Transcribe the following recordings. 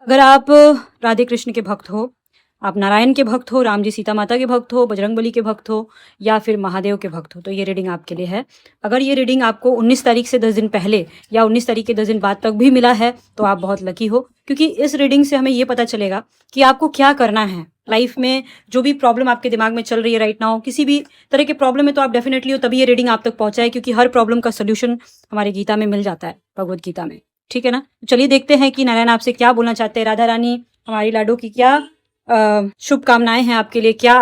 अगर आप राधे कृष्ण के भक्त हो, आप नारायण के भक्त हो, राम जी सीता माता के भक्त हो, बजरंगबली के भक्त हो या फिर महादेव के भक्त हो, तो ये रीडिंग आपके लिए है। अगर ये रीडिंग आपको 19 तारीख से 10 दिन पहले या 19 तारीख के 10 दिन बाद तक भी मिला है तो आप बहुत लकी हो, क्योंकि इस रीडिंग से हमें ये पता चलेगा कि आपको क्या करना है लाइफ में। जो भी प्रॉब्लम आपके दिमाग में चल रही है राइट नाउ, किसी भी तरह के प्रॉब्लम है तो आप डेफिनेटली हो, तभी ये रीडिंग आप तक पहुंचा है, क्योंकि हर प्रॉब्लम का सोल्यूशन हमारे गीता में मिल जाता है, भगवत गीता में। ठीक है ना? चलिए देखते हैं कि नारायण आपसे क्या बोलना चाहते हैं। राधा रानी हमारी लाडो की क्या शुभकामनाएं हैं आपके लिए, क्या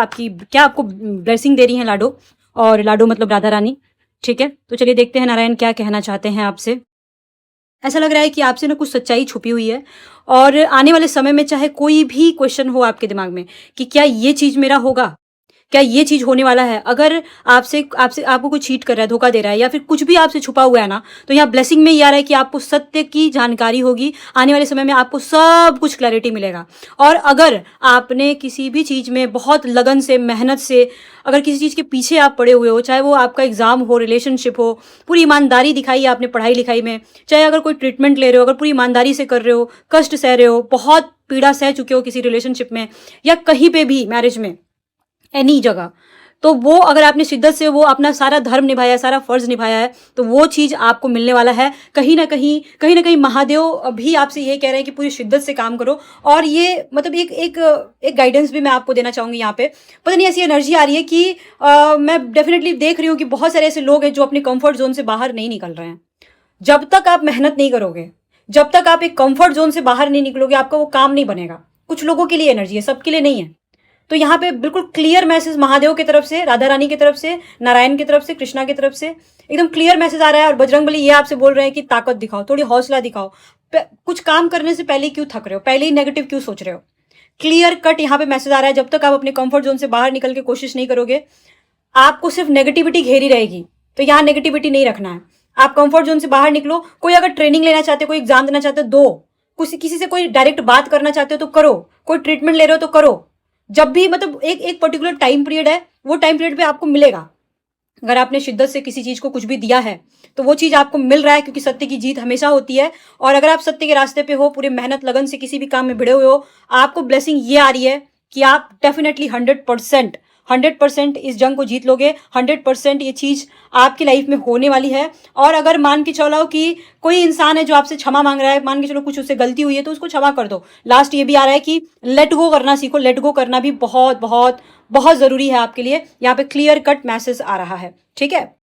आपको ब्लेसिंग दे रही हैं लाडो, और लाडो मतलब राधा रानी। ठीक है, तो चलिए देखते हैं नारायण क्या कहना चाहते हैं आपसे। ऐसा लग रहा है कि आपसे ना कुछ सच्चाई छुपी हुई है, और आने वाले समय में चाहे कोई भी क्वेश्चन हो आपके दिमाग में कि क्या ये चीज मेरा होगा, क्या ये चीज होने वाला है, अगर आपसे आपसे आपको कोई चीट कर रहा है, धोखा दे रहा है, या फिर कुछ भी आपसे छुपा हुआ है ना, तो यहाँ ब्लेसिंग में ये आ रहा है कि आपको सत्य की जानकारी होगी। आने वाले समय में आपको सब कुछ क्लैरिटी मिलेगा। और अगर आपने किसी भी चीज में बहुत लगन से, मेहनत से, अगर किसी चीज के पीछे आप पड़े हुए हो, चाहे वो आपका एग्जाम हो, रिलेशनशिप हो, पूरी ईमानदारी दिखाई है आपने पढ़ाई लिखाई में, चाहे अगर कोई ट्रीटमेंट ले रहे हो, अगर पूरी ईमानदारी से कर रहे हो, कष्ट सह रहे हो, बहुत पीड़ा सह चुके हो किसी रिलेशनशिप में या कहीं पे भी मैरिज में, एनी जगह, तो वो अगर आपने शिद्दत से वो अपना सारा धर्म निभाया है, सारा फर्ज निभाया है, तो वो चीज आपको मिलने वाला है। कहीं ना कहीं महादेव भी आपसे ये कह रहे हैं कि पूरी शिद्दत से काम करो। और ये मतलब एक गाइडेंस भी मैं आपको देना चाहूंगी यहाँ पे। पता नहीं ऐसी एनर्जी आ रही है कि मैं डेफिनेटली देख रही हूँ कि बहुत सारे ऐसे लोग हैं जो अपने कंफर्ट जोन से बाहर नहीं निकल रहे हैं। जब तक आप मेहनत नहीं करोगे, जब तक आप एक कंफर्ट जोन से बाहर नहीं निकलोगे, आपका वो काम नहीं बनेगा। कुछ लोगों के लिए एनर्जी है, सबके लिए नहीं है। तो यहाँ पे बिल्कुल क्लियर मैसेज महादेव की तरफ से, राधा रानी की तरफ से, नारायण की तरफ से, कृष्णा की तरफ से एकदम क्लियर मैसेज आ रहा है। और बजरंगबली ये आपसे बोल रहे हैं कि ताकत दिखाओ, थोड़ी हौसला दिखाओ। कुछ काम करने से पहले क्यों थक रहे हो, पहले ही नेगेटिव क्यों सोच रहे हो। क्लियर कट यहाँ पे मैसेज आ रहा है। जब तक आप अपने कंफर्ट जोन से बाहर निकल के कोशिश नहीं करोगे, आपको सिर्फ नेगेटिविटी घेरी रहेगी। तो यहाँ नेगेटिविटी नहीं रखना है। आप कंफर्ट जोन से बाहर निकलो। कोई अगर ट्रेनिंग लेना चाहते हो, कोई एग्जाम देना चाहते हो, दो। किसी से कोई डायरेक्ट बात करना चाहते हो तो करो। कोई ट्रीटमेंट ले रहे हो तो करो। जब भी मतलब एक पर्टिकुलर टाइम पीरियड है, वो टाइम पीरियड पे आपको मिलेगा। अगर आपने शिद्दत से किसी चीज को कुछ भी दिया है तो वो चीज आपको मिल रहा है, क्योंकि सत्य की जीत हमेशा होती है। और अगर आप सत्य के रास्ते पे हो, पूरे मेहनत लगन से किसी भी काम में भिड़े हुए हो, आपको ब्लेसिंग ये आ रही है कि आप डेफिनेटली 100% इस जंग को जीत लोगे। 100% ये चीज आपकी लाइफ में होने वाली है। और अगर मान के चलो कि कोई इंसान है जो आपसे क्षमा मांग रहा है, मान के चलो कुछ उससे गलती हुई है, तो उसको क्षमा कर दो। लास्ट ये भी आ रहा है कि लेट गो करना सीखो। लेट गो करना भी बहुत बहुत बहुत जरूरी है आपके लिए। यहाँ पे क्लियर कट मैसेज आ रहा है। ठीक है।